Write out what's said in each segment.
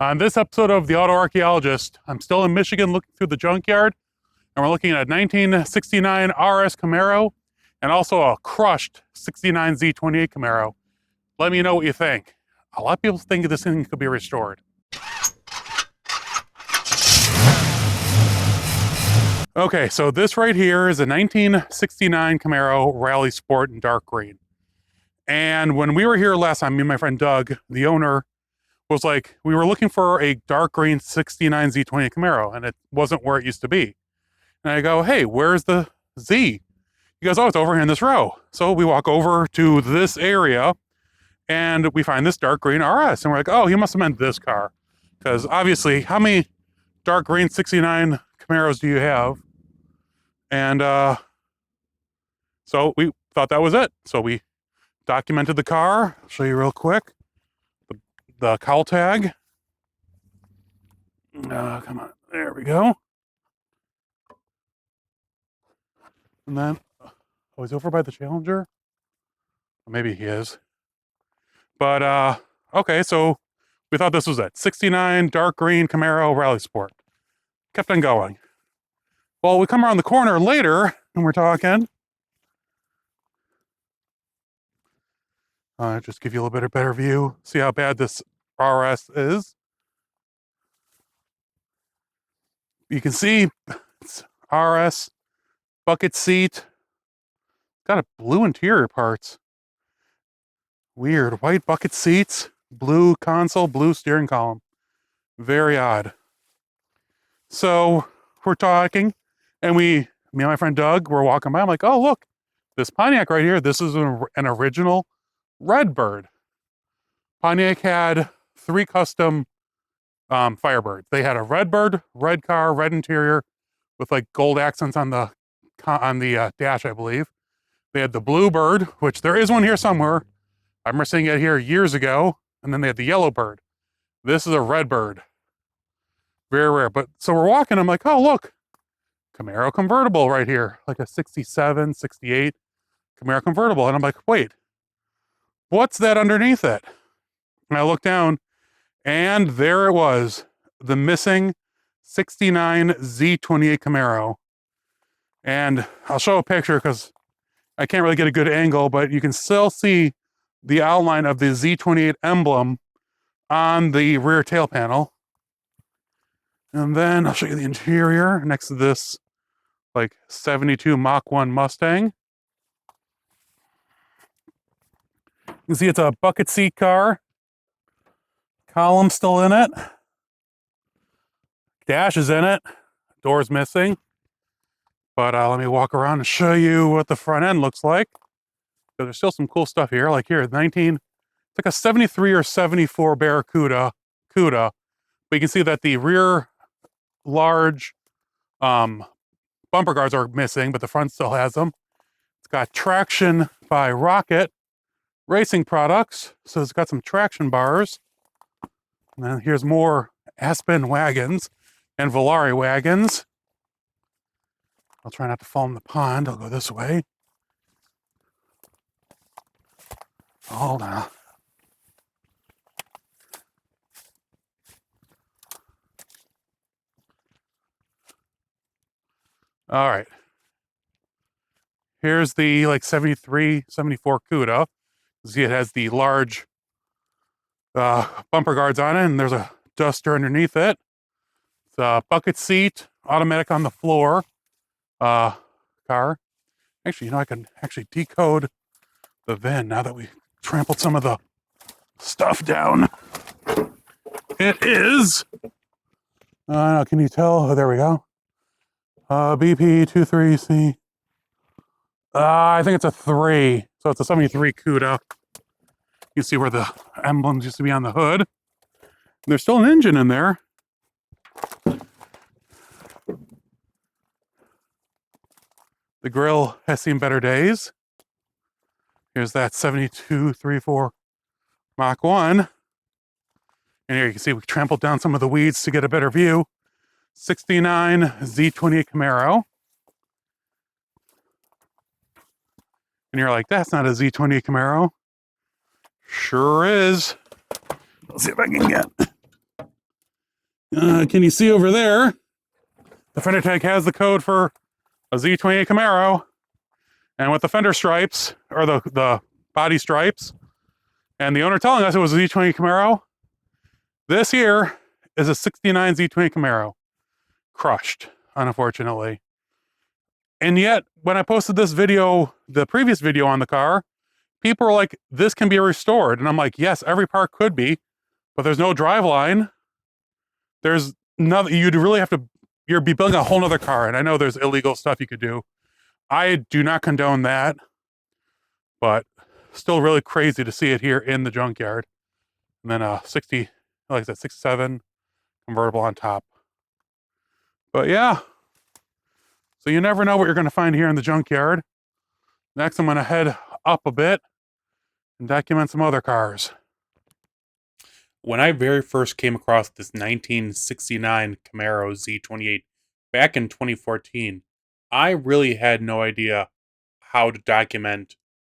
On this episode of The AutoArchaeologist, I'm still in Michigan looking through the junkyard, and we're looking at a 1969 RS Camaro and also a crushed 69 Z28 Camaro. Let me know what you think. A lot of people think this thing could be restored. Okay, so this right here is a 1969 Camaro Rally Sport in dark green. And when we were here last time, me and my friend Doug, the owner, was like, we were looking for a dark green 69 Z28 Camaro, and it wasn't where it used to be. And I go, hey, where's the Z? He goes, oh, it's over here in this row. So we walk over to this area, and we find this dark green RS. And we're like, oh, he must have meant this car. Because obviously, how many dark green 69 Camaros do you have? And so we thought that was it. So we documented the car. I'll show you real quick. The cowl tag. Come on, there we go. And then, oh, he's over by the Challenger? Or maybe he is. But, okay, so we thought this was it. 69 dark green Camaro Rally Sport. Kept on going. Well, we come around the corner later, and we're talking. Just give you a little bit of better view. See how bad this RS is. You can see it's RS, bucket seat. Got a blue interior parts. Weird, white bucket seats, blue console, blue steering column. Very odd. So we're talking, and me and my friend Doug, we're walking by. I'm like, oh, look, this Pontiac right here, this is an original Redbird. Pontiac had 3 custom Firebirds. They had a Redbird, red car, red interior, with like gold accents on the dash, I believe. They had the Bluebird, which there is one here somewhere. I remember seeing it here years ago. And then they had the Yellowbird. This is a Redbird. Very rare. But so we're walking. I'm like, oh, look, Camaro convertible right here, like a 67, 68 Camaro convertible. And I'm like, wait, what's that underneath it? And I look down, and there it was, the missing 69 Z28 Camaro. And I'll show a picture because I can't really get a good angle, but you can still see the outline of the Z28 emblem on the rear tail panel. And then I'll show you the interior next to this like 72 Mach 1 Mustang. You can see it's a bucket seat car. Column still in it. Dash is in it. Door's missing. But let me walk around and show you what the front end looks like. So there's still some cool stuff here. Like here, it's like a 73 or 74 Barracuda. But you can see that the rear large bumper guards are missing, but the front still has them. It's got traction by Rocket Racing Products. So it's got some traction bars. And then here's more Aspen wagons and Volare wagons. I'll try not to fall in the pond. I'll go this way. Hold on. All right. Here's the like 73, 74 Cuda. See, it has the large bumper guards on it, and there's a duster underneath it. It's a bucket seat, automatic on the floor car. Actually, you know, I can actually decode the VIN now that we trampled some of the stuff down. It is, can you tell? Oh, there we go. BP23C. I think it's a 3. So it's a 73 Cuda. You see where the emblems used to be on the hood. There's still an engine in there. The grill has seen better days. Here's that 72-34 Mach 1. And here you can see we trampled down some of the weeds to get a better view. 69 Z28 Camaro. And you're like, that's not a Z28 Camaro. Sure is. Let's see if I can get Can you see over there? The fender tag has the code for a Z28 Camaro. And with the fender stripes, or the body stripes, and the owner telling us it was a Z28 Camaro, this here is a 69 Z28 Camaro. Crushed, unfortunately. And yet, when I posted this video, the previous video on the car, people were like, this can be restored. And I'm like, yes, every part could be, but there's no drive line. There's nothing, you'd really have to, you'd be building a whole nother car. And I know there's illegal stuff you could do. I do not condone that, but still really crazy to see it here in the junkyard. And then a 60, like I said, 67 convertible on top. But yeah, so you never know what you're going to find here in the junkyard. Next, I'm going to head up a bit and document some other cars. When I very first came across this 1969 Camaro Z28 back in 2014, I really had no idea how to document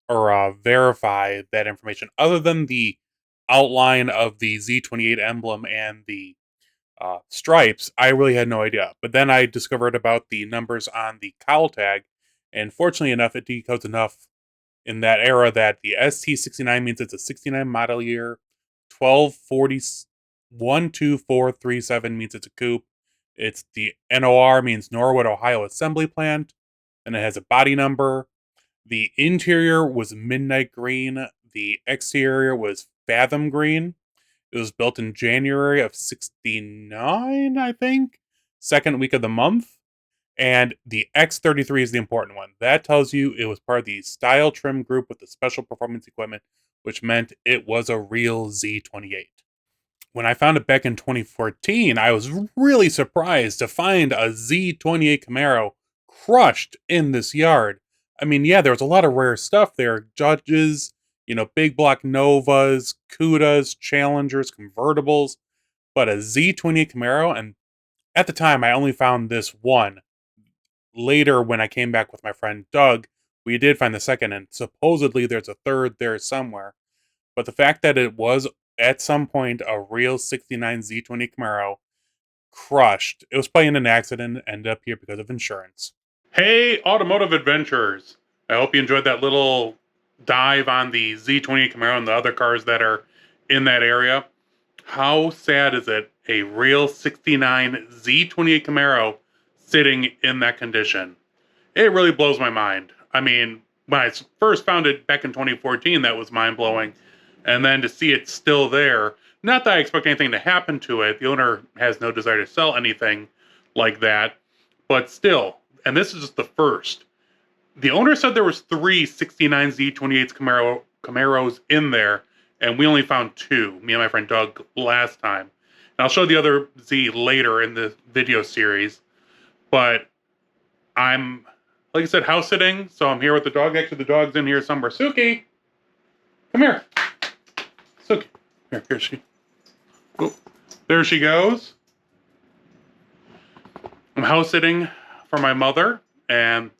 or verify that information other than the outline of the Z28 emblem and the stripes. I really had no idea. But then I discovered about the numbers on the cowl tag, and fortunately enough, it decodes enough in that era that the ST69 means it's a 69 model year. 1240 12437 means it's a coupe. It's the NOR means Norwood, Ohio Assembly Plant, and it has a body number. The interior was midnight green. The exterior was fathom green. It was built in January of 69, I think. Second week of the month. And the X33 is the important one. That tells you it was part of the style trim group with the special performance equipment, which meant it was a real Z28. When I found it back in 2014, I was really surprised to find a Z28 Camaro crushed in this yard. I mean, yeah, there was a lot of rare stuff there. Judges, big block Novas, Cudas, Challengers, convertibles, but a Z28 Camaro, and at the time I only found this one. Later, when I came back with my friend Doug, we did find the second, and supposedly there's a third there somewhere. But the fact that it was, at some point, a real 69 Z20 Camaro, crushed. It was probably in an accident and ended up here because of insurance. Hey, automotive adventurers. I hope you enjoyed that little dive on the Z28 Camaro and the other cars that are in that area. How sad is it, a real 69 Z28 Camaro sitting in that condition? It really blows my mind. I mean, when I first found it back in 2014, that was mind-blowing. And then to see it still there, not that I expect anything to happen to it. The owner has no desire to sell anything like that. But still, and this is just the first. The owner said there was 3 69 Z28s Camaros in there, and we only found 2, me and my friend Doug, last time. And I'll show the other Z later in the video series. But I'm, like I said, house sitting, so I'm here with the dog. Actually, the dog's in here somewhere. Suki, come here. Suki, here she. Oh, there she goes. I'm house sitting for my mother, and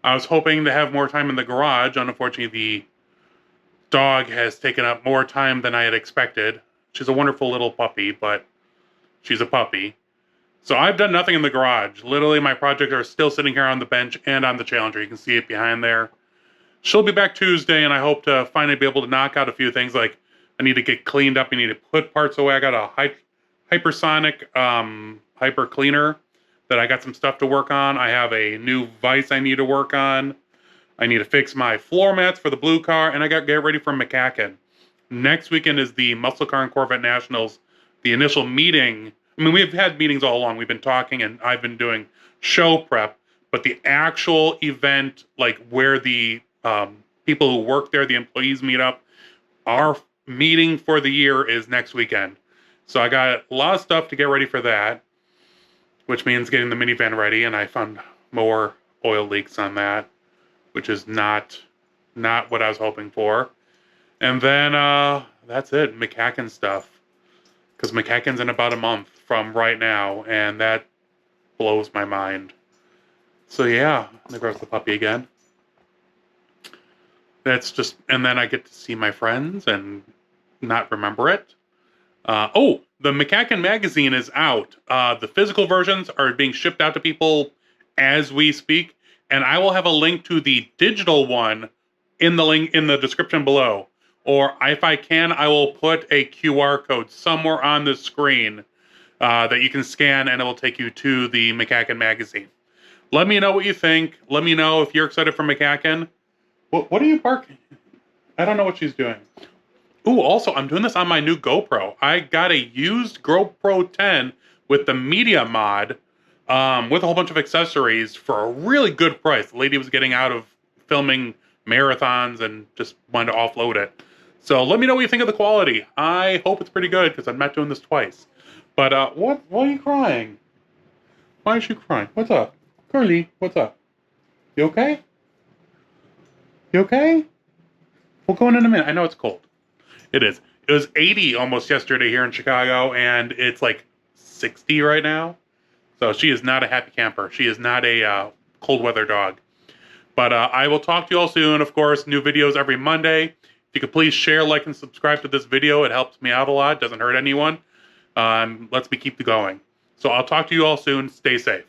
I was hoping to have more time in the garage. Unfortunately, the dog has taken up more time than I had expected. She's a wonderful little puppy, but she's a puppy. So I've done nothing in the garage. Literally, my projects are still sitting here on the bench and on the Challenger. You can see it behind there. She'll be back Tuesday, and I hope to finally be able to knock out a few things. Like, I need to get cleaned up. I need to put parts away. I got a hypersonic hyper cleaner that I got some stuff to work on. I have a new vise I need to work on. I need to fix my floor mats for the blue car, and I got to get ready for McCacken. Next weekend is the Muscle Car and Corvette Nationals. The initial meeting, I mean, we've had meetings all along. We've been talking, and I've been doing show prep. But the actual event, like where the people who work there, the employees meet up, our meeting for the year is next weekend. So I got a lot of stuff to get ready for that, which means getting the minivan ready. And I found more oil leaks on that, which is not what I was hoping for. And then that's it, McCacken stuff. Because McCacken's in about a month from right now, and that blows my mind. So yeah, there goes the puppy again. That's just, and then I get to see my friends and not remember it. Oh, the McCacken magazine is out. The physical versions are being shipped out to people as we speak, and I will have a link to the digital one in the link in the description below. Or if I can, I will put a QR code somewhere on the screen that you can scan, and it will take you to the McCacken magazine. Let me know what you think. Let me know if you're excited for McCacken. What are you barking? I don't know what she's doing. Ooh, also, I'm doing this on my new GoPro. I got a used GoPro 10 with the media mod, with a whole bunch of accessories for a really good price. The lady was getting out of filming marathons and just wanted to offload it. So let me know what you think of the quality. I hope it's pretty good because I'm not doing this twice. But why are you crying? Why is she crying? What's up? Curly, what's up? You okay? You okay? We'll go in a minute. I know it's cold. It is. It was 80 almost yesterday here in Chicago, and it's like 60 right now. So she is not a happy camper. She is not a cold weather dog. But I will talk to you all soon. Of course, new videos every Monday. If you could please share, like, and subscribe to this video. It helps me out a lot. Doesn't hurt anyone. Lets me keep going. So I'll talk to you all soon. Stay safe.